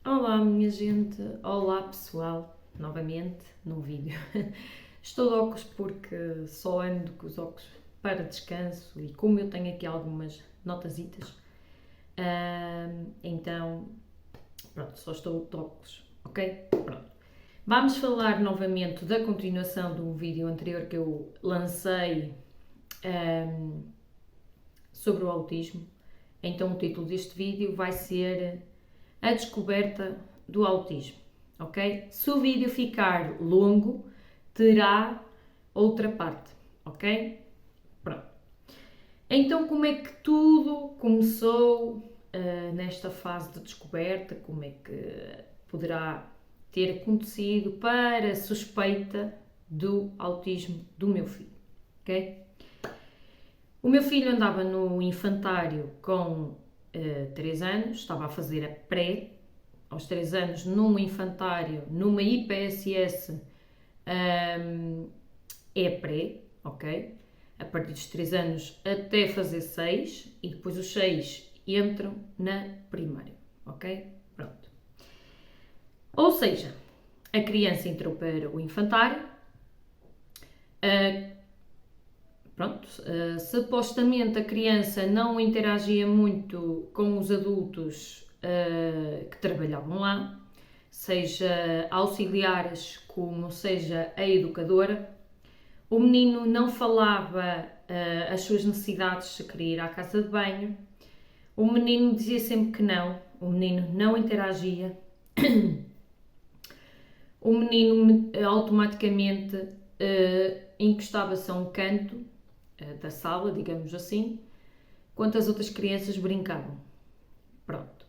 Olá, minha gente, olá pessoal, novamente num vídeo. Estou de óculos porque só ando com os óculos para descanso e como eu tenho aqui algumas notasitas, então pronto, só estou de óculos, ok? Pronto. Vamos falar novamente da continuação do vídeo anterior que eu lancei sobre o autismo. Então o título deste vídeo vai ser A Descoberta do Autismo, ok? Se o vídeo ficar longo, terá outra parte, ok? Pronto. Então como é que tudo começou nesta fase de descoberta? Como é que poderá ter acontecido para a suspeita do autismo do meu filho, ok? O meu filho andava no infantário com 3 anos, estava a fazer a pré, aos 3 anos, num infantário, numa IPSS, é pré, ok? A partir dos 3 anos até fazer 6 e depois os 6 entram na primária, ok? Pronto. Ou seja, a criança entrou para o infantário, pronto, supostamente a criança não interagia muito com os adultos que trabalhavam lá, seja auxiliares como seja a educadora. O menino não falava as suas necessidades se queria ir à casa de banho. O menino dizia sempre que não, o menino não interagia. O menino automaticamente encostava-se a um canto da sala, digamos assim, enquanto as outras crianças brincavam. Pronto.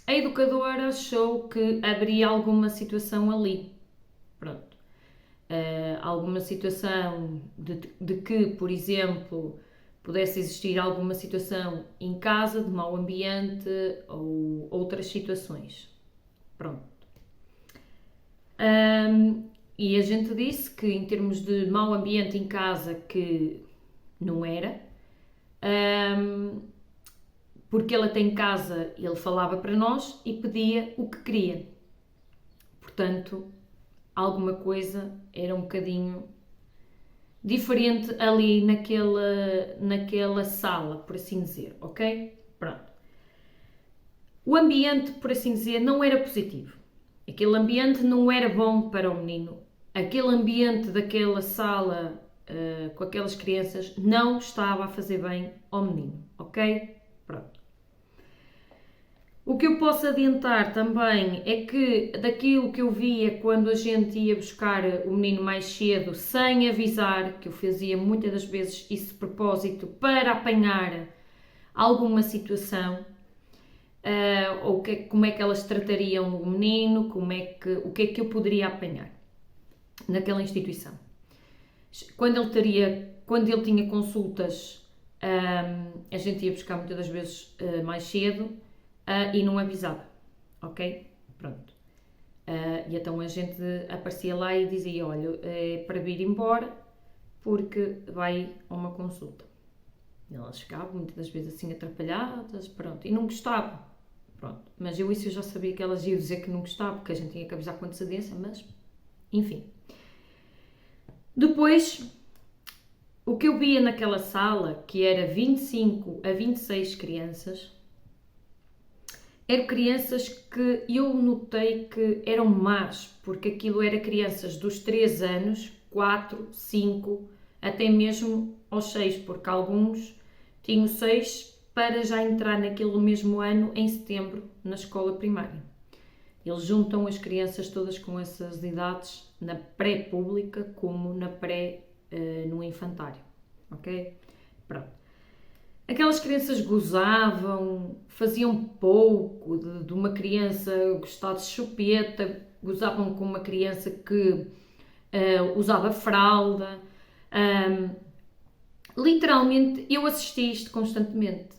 A educadora achou que haveria alguma situação ali. Pronto. Alguma situação de que, por exemplo, pudesse existir alguma situação em casa de mau ambiente ou outras situações. Pronto. E a gente disse que em termos de mau ambiente em casa que não era, porque ele até em casa ele falava para nós e pedia o que queria. Portanto, alguma coisa era um bocadinho diferente ali naquela sala, por assim dizer, ok? Pronto. O ambiente, por assim dizer, não era positivo. Aquele ambiente não era bom para o menino. Aquele ambiente daquela sala com aquelas crianças não estava a fazer bem ao menino, ok? Pronto. O que eu posso adiantar também é que daquilo que eu via quando a gente ia buscar o menino mais cedo, sem avisar, que eu fazia muitas das vezes isso de propósito para apanhar alguma situação, ou como é que elas tratariam o menino, o que é que eu poderia apanhar naquela instituição. Quando ele tinha consultas, a gente ia buscar muitas das vezes mais cedo e não avisava, ok? Pronto. E então a gente aparecia lá e dizia, olha, é para vir embora porque vai a uma consulta. E elas ficavam muitas das vezes assim atrapalhadas, pronto, e não gostavam, pronto. Mas eu já sabia que elas iam dizer que não gostavam, porque a gente tinha que avisar com antecedência, mas, enfim. Depois, o que eu via naquela sala, que era 25 a 26 crianças, eram crianças que eu notei que eram más, porque aquilo era crianças dos 3 anos, 4, 5, até mesmo aos 6, porque alguns tinham 6 para já entrar naquele mesmo ano, em setembro, na escola primária. Eles juntam as crianças todas com essas idades na pré-pública como na no infantário, ok? Pronto. Aquelas crianças gozavam, faziam pouco de uma criança gostar de chupeta, gozavam com uma criança que usava fralda. Literalmente, eu assisti isto constantemente,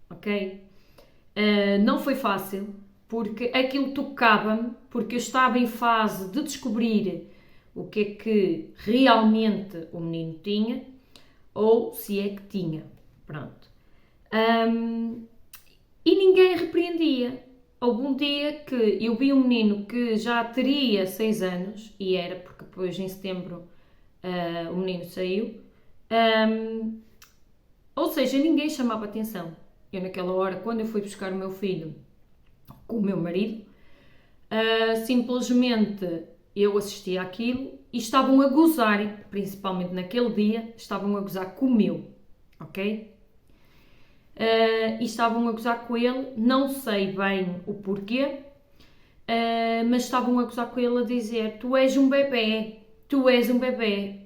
ok? Não foi fácil, porque aquilo tocava-me, porque eu estava em fase de descobrir o que é que realmente o menino tinha, ou se é que tinha. Pronto. E ninguém repreendia. Houve um dia que eu vi um menino que já teria 6 anos, e era porque depois em setembro o menino saiu, ou seja, ninguém chamava atenção. Eu naquela hora, quando eu fui buscar o meu filho com o meu marido, simplesmente eu assisti àquilo e estavam a gozar, principalmente naquele dia, estavam a gozar comigo, ok? E estavam a gozar com ele, não sei bem o porquê, mas estavam a gozar com ele a dizer: tu és um bebê, tu és um bebê.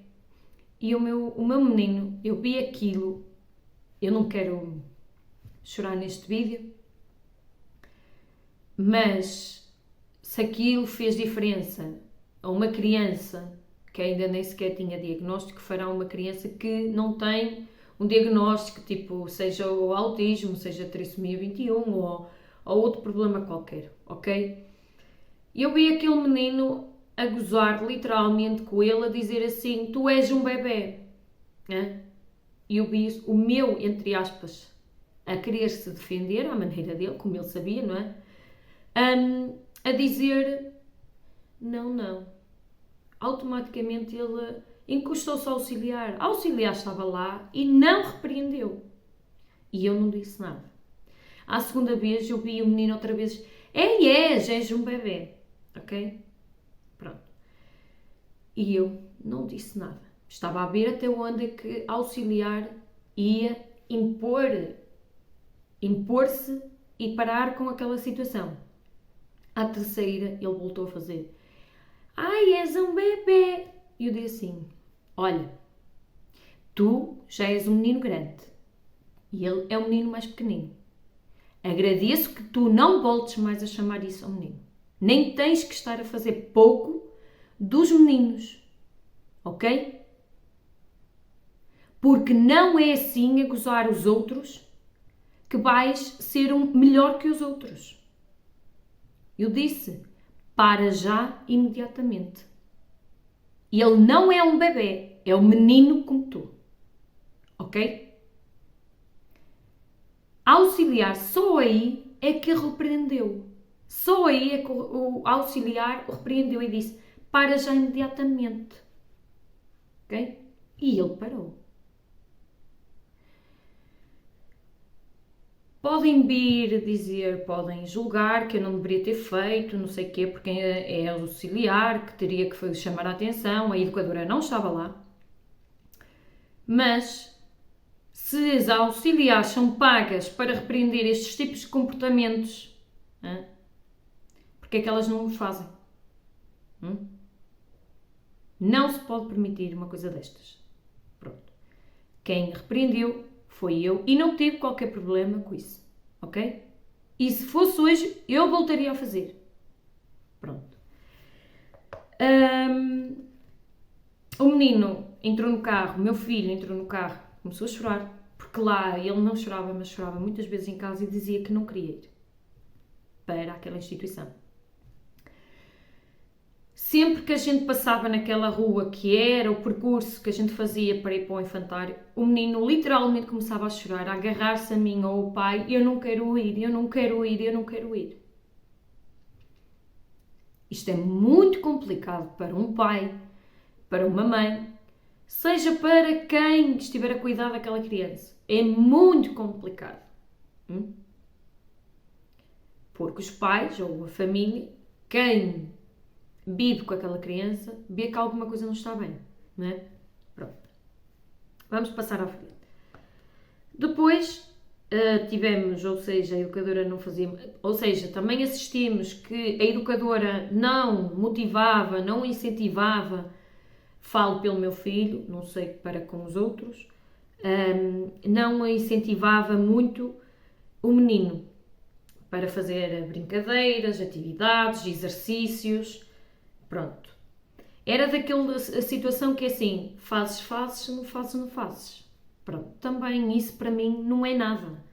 E o meu menino, eu vi aquilo, eu não quero chorar neste vídeo, mas se aquilo fez diferença a uma criança que ainda nem sequer tinha diagnóstico, fará uma criança que não tem um diagnóstico, tipo, seja o autismo, seja a trissomia 21 ou outro problema qualquer, ok? Eu vi aquele menino a gozar literalmente com ele, a dizer assim: tu és um bebê. E eu vi o meu, entre aspas, a querer se defender à maneira dele, como ele sabia, não é? A dizer: não. Automaticamente ele encostou-se ao auxiliar. A auxiliar estava lá e não repreendeu. E eu não disse nada. À segunda vez eu vi o menino outra vez: és um bebê. Ok? Pronto. E eu não disse nada. Estava a ver até onde é que a auxiliar ia impor-se e parar com aquela situação. À terceira ele voltou a fazer: és um bebê. E eu disse assim: olha, tu já és um menino grande e ele é um menino mais pequenino. Agradeço que tu não voltes mais a chamar isso ao menino. Nem tens que estar a fazer pouco dos meninos, ok? Porque não é assim a gozar os outros que vais ser melhor que os outros. Eu disse: para já, imediatamente. Ele não é um bebê, é um menino como tu. Ok? A auxiliar só aí é que repreendeu. Só aí é que o auxiliar repreendeu e disse: para já imediatamente. Ok? E ele parou. Podem vir dizer, podem julgar que eu não deveria ter feito, não sei o quê, porque é auxiliar, que teria que chamar a atenção, a educadora não estava lá. Mas, se as auxiliares são pagas para repreender estes tipos de comportamentos, porque é que elas não os fazem? Não se pode permitir uma coisa destas. Pronto. Quem repreendeu foi eu e não tive qualquer problema com isso, ok? E se fosse hoje, eu voltaria a fazer. Pronto. O menino entrou no carro, o meu filho entrou no carro, começou a chorar, porque lá ele não chorava, mas chorava muitas vezes em casa e dizia que não queria ir para aquela instituição. Sempre que a gente passava naquela rua, que era o percurso que a gente fazia para ir para o infantário, o menino literalmente começava a chorar, a agarrar-se a mim ou ao pai: eu não quero ir, eu não quero ir, eu não quero ir. Isto é muito complicado para um pai, para uma mãe, seja para quem estiver a cuidar daquela criança. É muito complicado. Porque os pais ou a família, quem vive com aquela criança, vê que alguma coisa não está bem, não é? Pronto. Vamos passar à frente. Depois tivemos, ou seja, a educadora não fazia, ou seja, também assistimos que a educadora não motivava, não incentivava, falo pelo meu filho, não sei para com os outros, não incentivava muito o menino para fazer brincadeiras, atividades, exercícios. Pronto. Era daquela situação que é assim: fazes, não fazes. Pronto. Também isso para mim não é nada.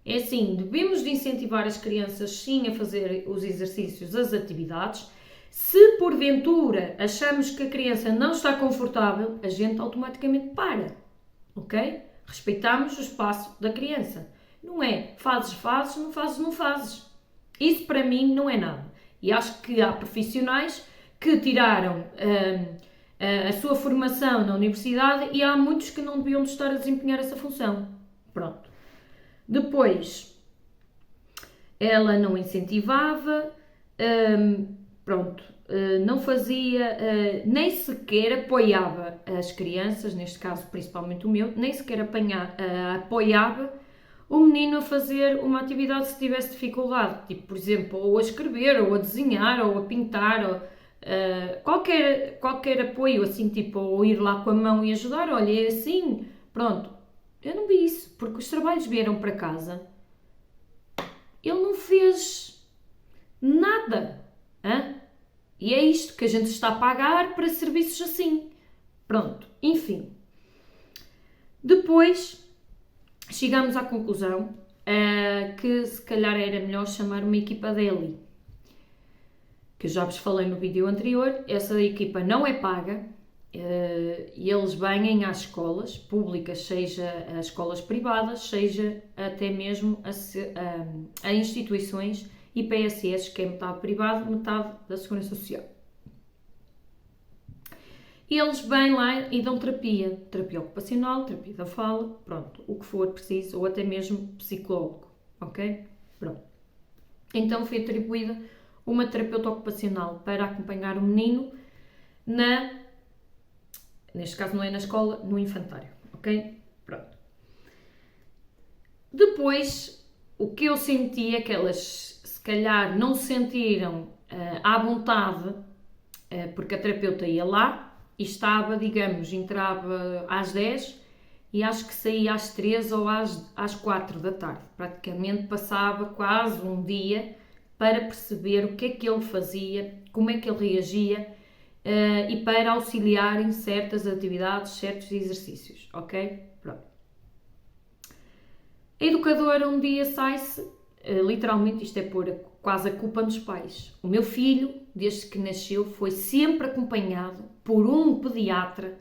É assim, devemos de incentivar as crianças sim a fazer os exercícios, as atividades. Se porventura achamos que a criança não está confortável, a gente automaticamente para. Ok? Respeitamos o espaço da criança. Não é fazes, não fazes. Isso para mim não é nada. E acho que há profissionais que tiraram a sua formação na universidade e há muitos que não deviam estar a desempenhar essa função. Pronto. Depois, ela não incentivava, pronto, não fazia, nem sequer apoiava as crianças, neste caso principalmente o meu, nem sequer apoiava o menino a fazer uma atividade se tivesse dificuldade, tipo, por exemplo, ou a escrever, ou a desenhar, ou a pintar, ou, qualquer apoio, assim, tipo, ou ir lá com a mão e ajudar, olha, é assim, pronto. Eu não vi isso, porque os trabalhos vieram para casa, ele não fez nada, hein? E é isto que a gente está a pagar para serviços assim. Pronto, enfim. Depois, chegamos à conclusão que se calhar era melhor chamar uma equipa dele. Que eu já vos falei no vídeo anterior, essa equipa não é paga e eles vêm às escolas públicas, seja as escolas privadas, seja até mesmo a instituições IPSS, que é metade privado, metade da Segurança Social. E eles vêm lá e dão terapia ocupacional, terapia da fala, pronto, o que for preciso, ou até mesmo psicólogo, ok? Pronto. Então foi atribuída uma terapeuta ocupacional para acompanhar o menino neste caso não é na escola, no infantário, ok? Pronto. Depois, o que eu senti é que elas, se calhar, não se sentiram à vontade, porque a terapeuta ia lá, e estava, digamos, entrava às 10 e acho que saía às 3 ou às 4 da tarde. Praticamente passava quase um dia para perceber o que é que ele fazia, como é que ele reagia e para auxiliar em certas atividades, certos exercícios, ok? Pronto. A educadora um dia sai-se, literalmente isto é pôr quase a culpa nos pais. O meu filho, desde que nasceu, foi sempre acompanhado por um pediatra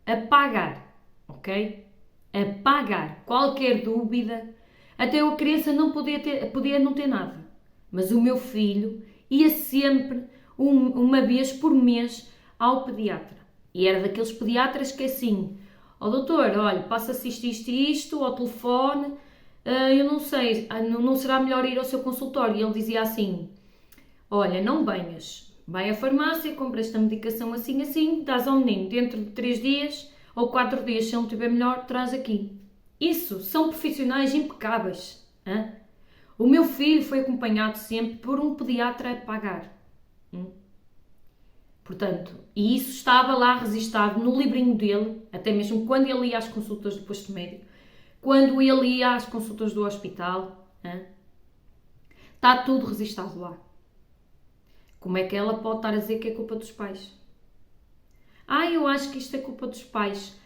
a pagar, ok? A pagar. Qualquer dúvida, até a criança não podia não ter nada. Mas o meu filho ia sempre, uma vez por mês, ao pediatra. E era daqueles pediatras que assim, doutor, olha, passa-se isto e isto, ao telefone, eu não sei, não será melhor ir ao seu consultório? E ele dizia assim, olha, não venhas, vai à farmácia, compra esta medicação assim, dás ao menino dentro de 3 dias ou 4 dias, se ele não estiver melhor, traz aqui. Isso, são profissionais impecáveis. Hein? O meu filho foi acompanhado sempre por um pediatra a pagar. Portanto, e isso estava lá registado no livrinho dele, até mesmo quando ele ia às consultas do posto médico, quando ele ia às consultas do hospital, está tudo registado lá. Como é que ela pode estar a dizer que é culpa dos pais? Eu acho que isto é culpa dos pais.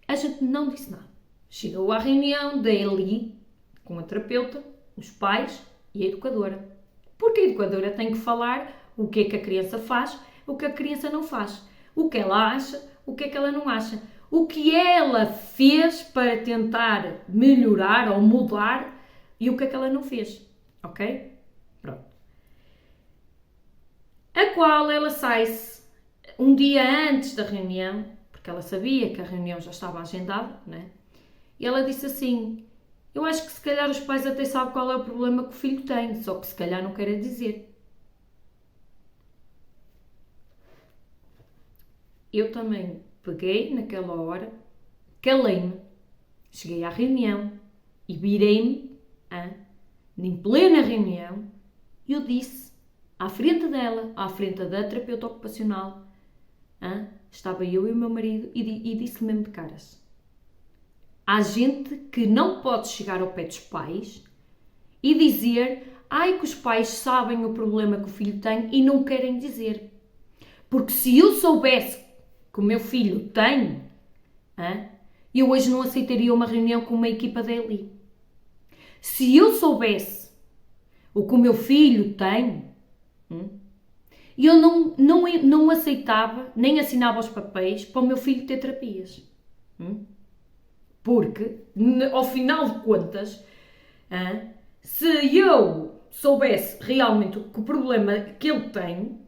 A gente não disse nada. Chegou à reunião dele com a terapeuta, os pais e a educadora. Porque a educadora tem que falar o que é que a criança faz, o que a criança não faz. O que ela acha, o que é que ela não acha. O que ela fez para tentar melhorar ou mudar e o que é que ela não fez. Ok? Pronto. A qual ela sai-se um dia antes da reunião, porque ela sabia que a reunião já estava agendada, né? E ela disse assim, eu acho que se calhar os pais até sabem qual é o problema que o filho tem, só que se calhar não querem dizer. Eu também peguei naquela hora, calei-me, cheguei à reunião e virei-me, em plena reunião, e eu disse, à frente dela, à frente da terapeuta ocupacional, estava eu e o meu marido e disse mesmo de caras. Há gente que não pode chegar ao pé dos pais e dizer, que os pais sabem o problema que o filho tem e não querem dizer. Porque se eu soubesse que o meu filho tem, eu hoje não aceitaria uma reunião com uma equipa dele. Se eu soubesse o que o meu filho tem, eu não aceitava, nem assinava os papéis para o meu filho ter terapias. Porque, ao final de contas, se eu soubesse realmente o problema que ele tem,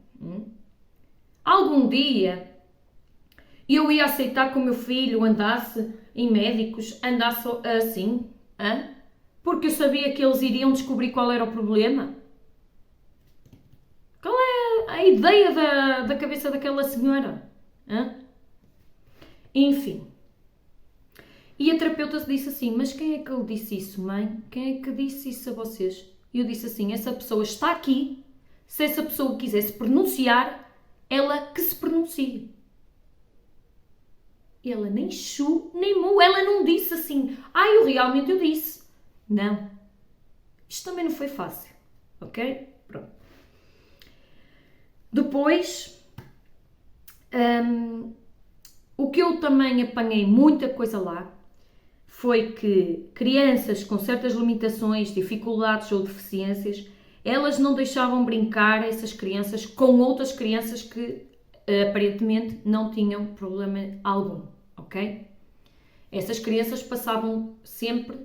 algum dia eu ia aceitar que o meu filho andasse em médicos, andasse assim, porque eu sabia que eles iriam descobrir qual era o problema. Qual é a ideia da cabeça daquela senhora? Enfim. E a terapeuta disse assim, mas quem é que lhe disse isso, mãe? Quem é que disse isso a vocês? E eu disse assim, essa pessoa está aqui, se essa pessoa quisesse pronunciar, ela que se pronuncie. E ela nem chu, nem mu, ela não disse assim, eu realmente disse. Não. Isto também não foi fácil, ok? Pronto. Depois, o que eu também apanhei muita coisa lá, foi que crianças com certas limitações, dificuldades ou deficiências, elas não deixavam brincar essas crianças com outras crianças que aparentemente não tinham problema algum, ok? Essas crianças passavam sempre,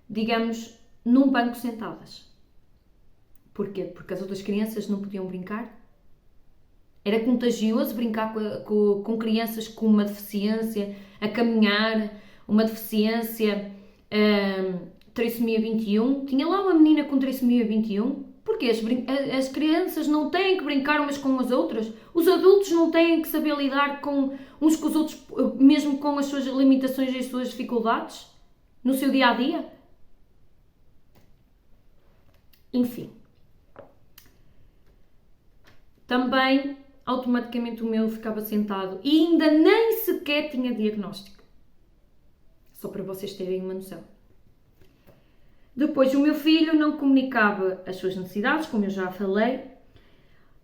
digamos, num banco sentadas. Porquê? Porque as outras crianças não podiam brincar. Era contagioso brincar com crianças com uma deficiência, a caminhar, uma deficiência, trissomia 21. Tinha lá uma menina com trissomia 21. Porquê? As crianças não têm que brincar umas com as outras. Os adultos não têm que saber lidar uns com os outros, mesmo com as suas limitações e as suas dificuldades, no seu dia-a-dia. Enfim. Também, automaticamente o meu ficava sentado e ainda nem sequer tinha diagnóstico. Só para vocês terem uma noção. Depois, o meu filho não comunicava as suas necessidades, como eu já falei.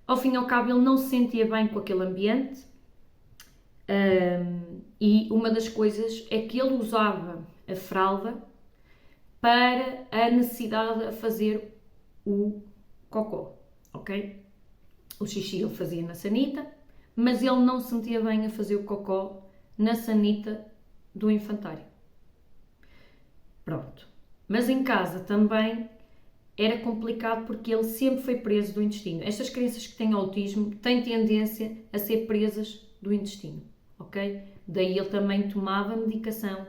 Ao fim e ao cabo, ele não se sentia bem com aquele ambiente. E uma das coisas é que ele usava a fralda para a necessidade de fazer o cocó, ok? O xixi ele fazia na sanita, mas ele não se sentia bem a fazer o cocó na sanita do infantário. Pronto. Mas em casa também era complicado porque ele sempre foi preso do intestino. Estas crianças que têm autismo têm tendência a ser presas do intestino, ok? Daí ele também tomava medicação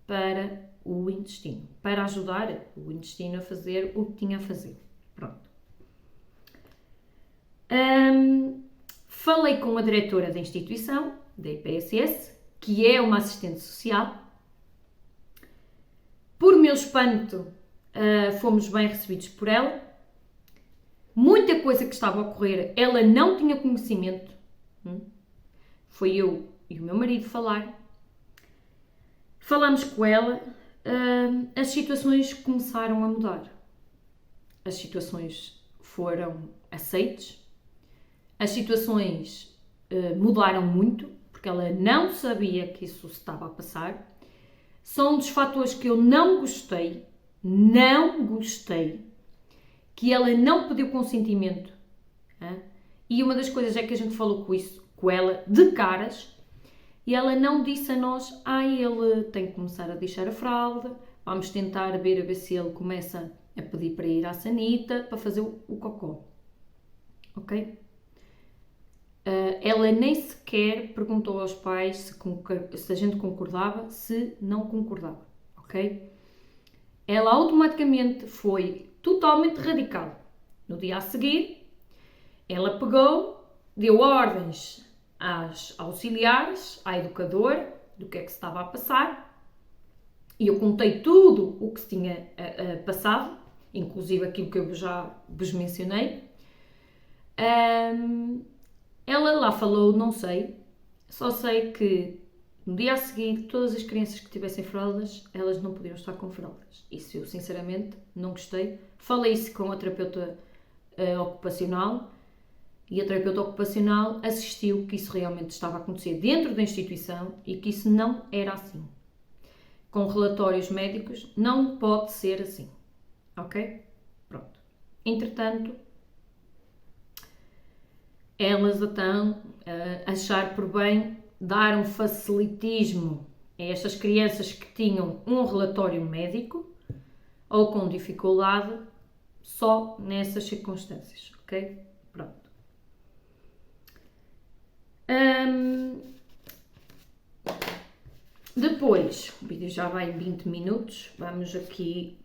para o intestino, para ajudar o intestino a fazer o que tinha a fazer. Pronto. Falei com a diretora da instituição, da IPSS, que é uma assistente social. Por meu espanto, fomos bem recebidos por ela. Muita coisa que estava a ocorrer, ela não tinha conhecimento. Foi eu e o meu marido falar. Falamos com ela, as situações começaram a mudar. As situações foram aceites. As situações mudaram muito, porque ela não sabia que isso se estava a passar. São um dos fatores que eu não gostei, que ela não pediu consentimento. E uma das coisas é que a gente falou com ela de caras, e ela não disse a nós, ele tem que começar a deixar a fralda, vamos tentar ver a ver se ele começa a pedir para ir à sanita, para fazer o cocó. Ok? Ela nem sequer perguntou aos pais se a gente concordava, se não concordava, ok? Ela automaticamente foi totalmente radical. No dia a seguir, ela pegou, deu ordens às auxiliares, à educadora, do que é que se estava a passar, e eu contei tudo o que se tinha passado, inclusive aquilo que eu já vos mencionei. Ela lá falou, não sei, só sei que no dia a seguir todas as crianças que tivessem fraldas, elas não podiam estar com fraldas. Isso eu sinceramente não gostei. Falei isso com a terapeuta ocupacional e a terapeuta ocupacional assistiu que isso realmente estava a acontecer dentro da instituição e que isso não era assim. Com relatórios médicos não pode ser assim, ok? Pronto. Entretanto, elas estão a achar por bem dar um facilitismo É estas crianças que tinham um relatório médico ou com dificuldade só nessas circunstâncias, ok? Pronto. Depois, o vídeo já vai em 20 minutos, vamos aqui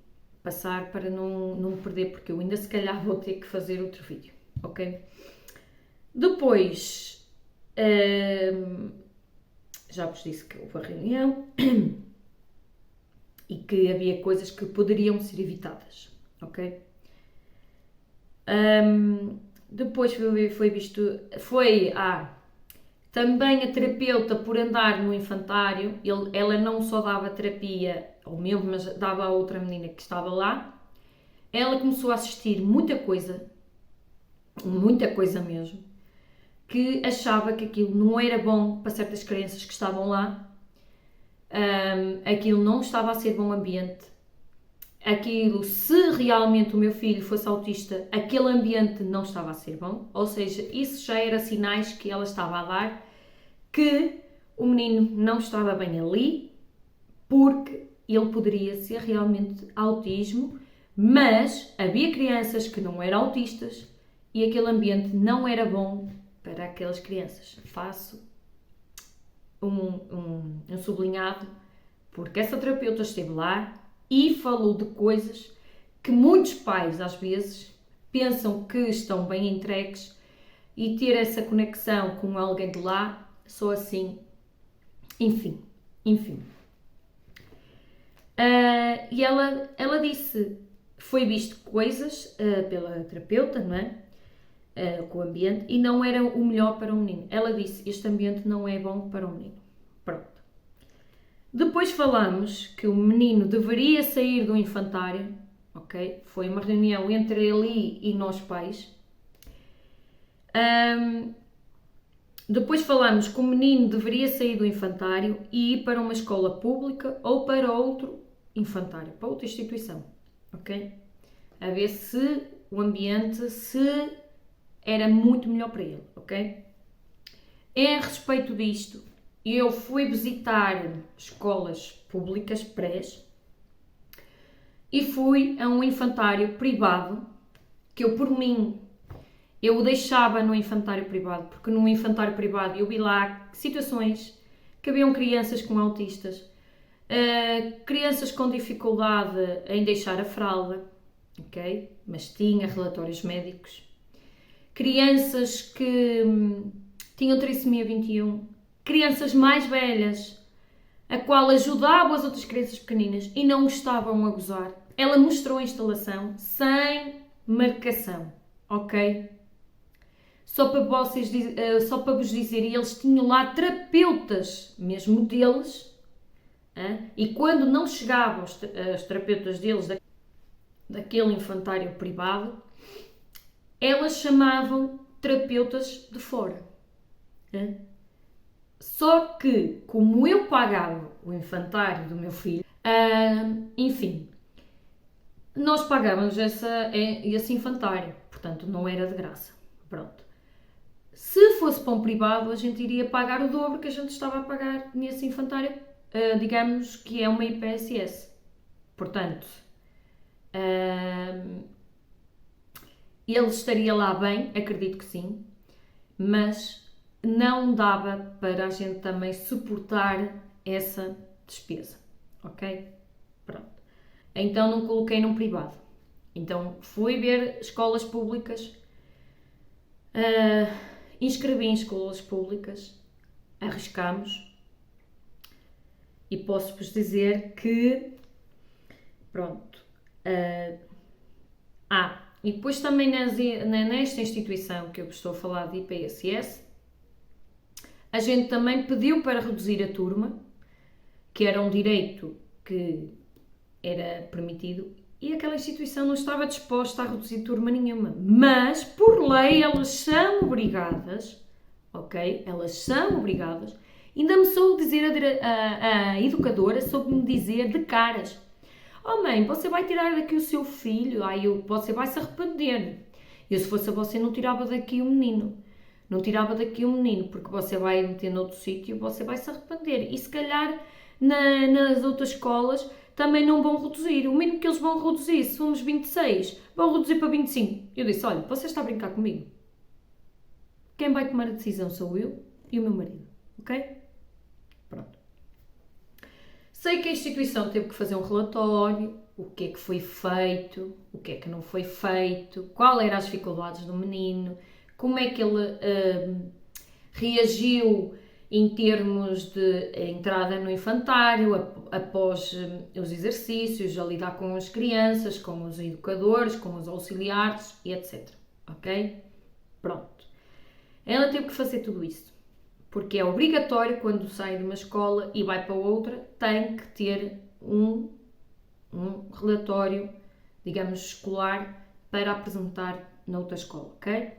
passar para não me perder, porque eu ainda se calhar vou ter que fazer outro vídeo, ok? Depois, já vos disse que houve a reunião e que havia coisas que poderiam ser evitadas, ok? Depois foi visto, também a terapeuta, por andar no infantário, ela não só dava terapia ao meu, mas dava a outra menina que estava lá. Ela começou a assistir muita coisa mesmo, que achava que aquilo não era bom para certas crianças que estavam lá, aquilo não estava a ser bom ambiente. Aquilo, se realmente o meu filho fosse autista, aquele ambiente não estava a ser bom, ou seja, isso já era sinais que ela estava a dar que o menino não estava bem ali, porque ele poderia ser realmente autismo, mas havia crianças que não eram autistas e aquele ambiente não era bom para aquelas crianças. Faço um sublinhado, porque essa terapeuta esteve lá e falou de coisas que muitos pais, às vezes, pensam que estão bem entregues, e ter essa conexão com alguém de lá, só assim, enfim. E ela disse, foi visto coisas pela terapeuta, não é? Com o ambiente, e não era o melhor para o menino. Ela disse, este ambiente não é bom para o menino. Pronto. Depois falamos que o menino deveria sair do infantário, ok? Foi uma reunião entre ele e nós pais. Depois falamos que o menino deveria sair do infantário e ir para uma escola pública ou para outro infantário, para outra instituição, ok? A ver se o ambiente era muito melhor para ele, ok? A respeito disto, eu fui visitar escolas públicas, prés, e fui a um infantário privado, que eu, por mim, eu o deixava no infantário privado, porque no infantário privado eu vi lá situações que haviam crianças com autistas, crianças com dificuldade em deixar a fralda, ok? Mas tinha relatórios médicos. Crianças que tinham trissomia 21, crianças mais velhas, a qual ajudavam as outras crianças pequeninas e não estavam a gozar. Ela mostrou a instalação sem marcação, ok? Só para vos dizer, eles tinham lá terapeutas, mesmo deles, e quando não chegavam os terapeutas deles daquele infantário privado, elas chamavam terapeutas de fora. Só que, como eu pagava o infantário do meu filho, enfim, nós pagávamos esse infantário, portanto não era de graça. Pronto. Se fosse para um privado, a gente iria pagar o dobro que a gente estava a pagar nesse infantário, digamos que é uma IPSS. Portanto, ele estaria lá bem, acredito que sim, mas não dava para a gente também suportar essa despesa, ok? Pronto. Então não coloquei num privado. Então fui ver escolas públicas, inscrevi em escolas públicas, arriscámos, e posso-vos dizer que, pronto, e depois também nesta instituição que eu estou a falar de IPSS, a gente também pediu para reduzir a turma, que era um direito que era permitido, e aquela instituição não estava disposta a reduzir turma nenhuma. Mas, por lei, elas são obrigadas, ok? Elas são obrigadas. Ainda me soube dizer, a educadora soube-me dizer de caras: oh mãe, você vai tirar daqui o seu filho, você vai se arrepender. Eu, se fosse a você, não tirava daqui o menino. Não tirava daqui o menino, porque você vai meter noutro sítio, você vai se arrepender. E se calhar nas outras escolas também não vão reduzir. O mínimo que eles vão reduzir, se formos 26, vão reduzir para 25. Eu disse, olha, você está a brincar comigo? Quem vai tomar a decisão sou eu e o meu marido, ok? Pronto. Sei que a instituição teve que fazer um relatório, o que é que foi feito, o que é que não foi feito, qual eram as dificuldades do menino, como é que ele reagiu em termos de entrada no infantário, após os exercícios, a lidar com as crianças, com os educadores, com os auxiliares e etc. Ok? Pronto. Ela teve que fazer tudo isso, porque é obrigatório quando sai de uma escola e vai para outra, tem que ter um relatório, digamos, escolar para apresentar na outra escola, ok?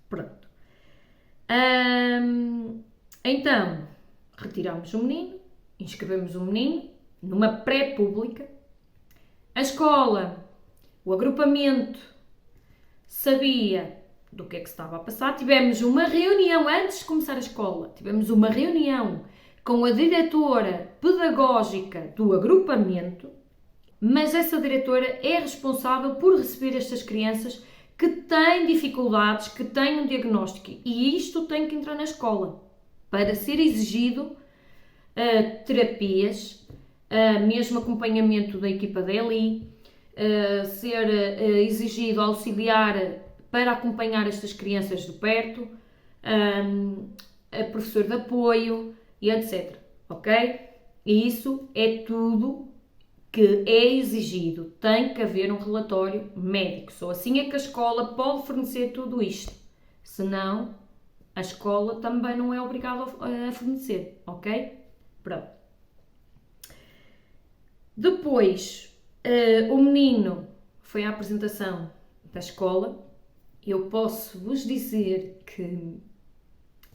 Pronto. Então, retiramos o menino, inscrevemos o menino numa pré-pública. A escola, o agrupamento, sabia do que é que se estava a passar. Tivemos uma reunião antes de começar a escola. Tivemos uma reunião com a diretora pedagógica do agrupamento, mas essa diretora é responsável por receber estas crianças que têm dificuldades, que têm um diagnóstico, e isto tem que entrar na escola para ser exigido terapias, mesmo acompanhamento da equipa da ELI, ser exigido auxiliar para acompanhar estas crianças de perto, a professor de apoio e etc. Ok? E isso é tudo que é exigido. Tem que haver um relatório médico. Só assim é que a escola pode fornecer tudo isto. Senão, a escola também não é obrigada a fornecer. Ok? Pronto. Depois, o menino foi à apresentação da escola. Eu posso vos dizer que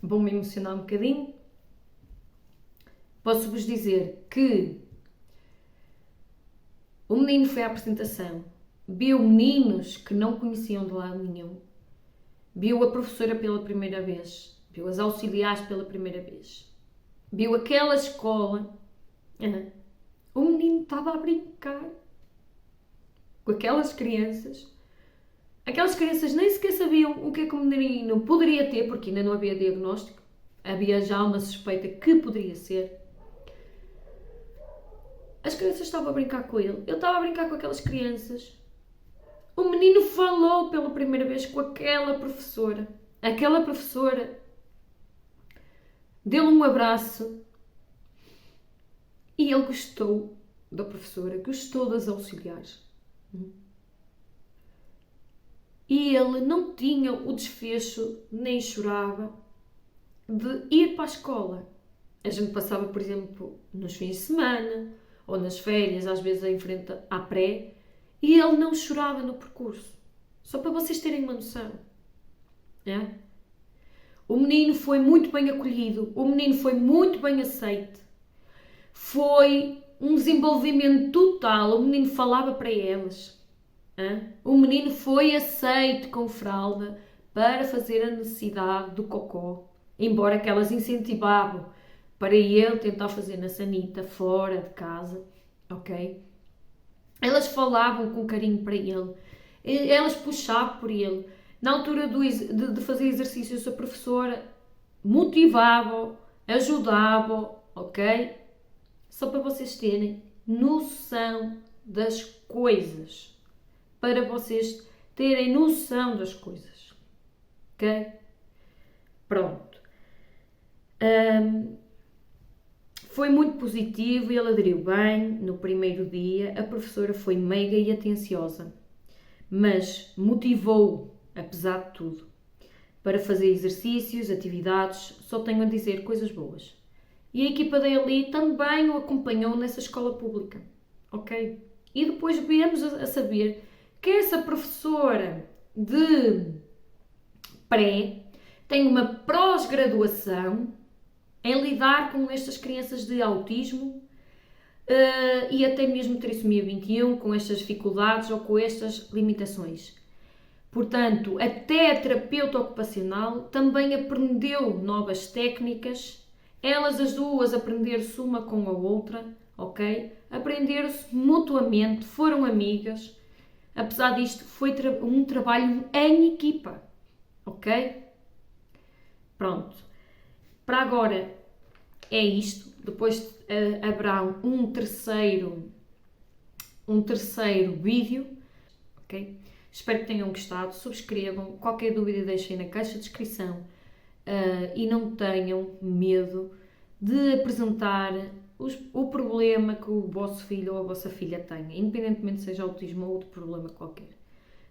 vou-me emocionar um bocadinho. Posso vos dizer que o menino foi à apresentação, viu meninos que não conheciam de lado nenhum, viu a professora pela primeira vez, viu as auxiliares pela primeira vez, viu aquela escola. O menino estava a brincar com aquelas crianças. Aquelas crianças nem sequer sabiam o que é que o menino poderia ter, porque ainda não havia diagnóstico. Havia já uma suspeita que poderia ser. As crianças estavam a brincar com ele. Ele estava a brincar com aquelas crianças. O menino falou pela primeira vez com aquela professora. Aquela professora deu-lhe um abraço e ele gostou da professora, gostou das auxiliares. E ele não tinha o desfecho, nem chorava, de ir para a escola. A gente passava, por exemplo, nos fins de semana ou nas férias, às vezes em frente à pré, e ele não chorava no percurso. Só para vocês terem uma noção. É? O menino foi muito bem acolhido, o menino foi muito bem aceite. Foi um desenvolvimento total, o menino falava para elas. O menino foi aceite com fralda para fazer a necessidade do cocó, embora que elas incentivavam para ele tentar fazer na sanita fora de casa, ok? Elas falavam com carinho para ele, elas puxavam por ele. Na altura de fazer exercícios, a professora motivava, ajudava, ok? Só para vocês terem noção das coisas. Para vocês terem noção das coisas. Ok? Pronto. Foi muito positivo e ele aderiu bem no primeiro dia. A professora foi meiga e atenciosa, mas motivou, apesar de tudo, para fazer exercícios, atividades. Só tenho a dizer coisas boas. E a equipa da ELI também o acompanhou nessa escola pública. Ok? E depois viemos a saber que essa professora de pré tem uma pós-graduação em lidar com estas crianças de autismo e até mesmo trissomia 21, com estas dificuldades ou com estas limitações. Portanto, até a terapeuta ocupacional também aprendeu novas técnicas Elas as duas aprender-se uma com a outra, ok? Aprenderam-se mutuamente, foram amigas. Apesar disto, foi um trabalho em equipa, ok? Pronto. Para agora é isto. Depois haverá um terceiro vídeo, ok? Espero que tenham gostado. Subscrevam. Qualquer dúvida deixem na caixa de descrição. E não tenham medo de apresentar o problema que o vosso filho ou a vossa filha tenha, independentemente seja autismo ou outro problema qualquer.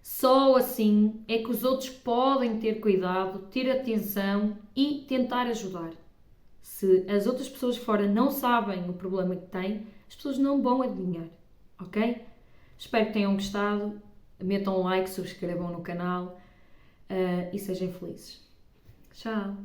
Só assim é que os outros podem ter cuidado, ter atenção e tentar ajudar. Se as outras pessoas fora não sabem o problema que têm, as pessoas não vão adivinhar, ok? Espero que tenham gostado, metam um like, subscrevam no canal e sejam felizes. Tchau!